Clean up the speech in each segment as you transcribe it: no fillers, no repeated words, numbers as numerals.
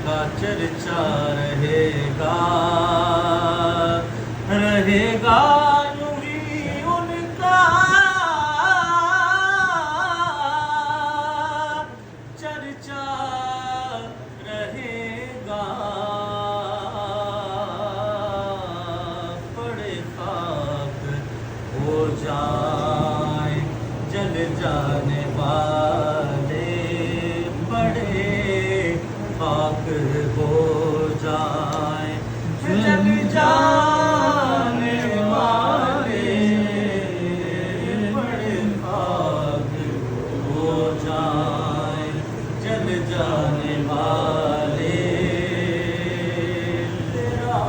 کا چرچا رہے گا یوں ہی ان کا چرچا رہے گا. بڑے خاک ہو جائیں جل جانے والے، بڑے خاک ہو جائیں جل جانے والے، بڑے خاک ہو جائیں جل جانے والے. تیرا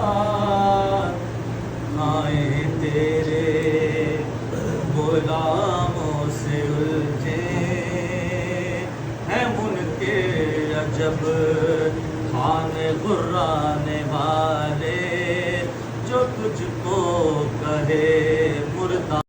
کھائیں تیرے غلاموں سے الجھے ہیں منکر عجب خانے غرانے والے، جو تجھ کو کہے مردہ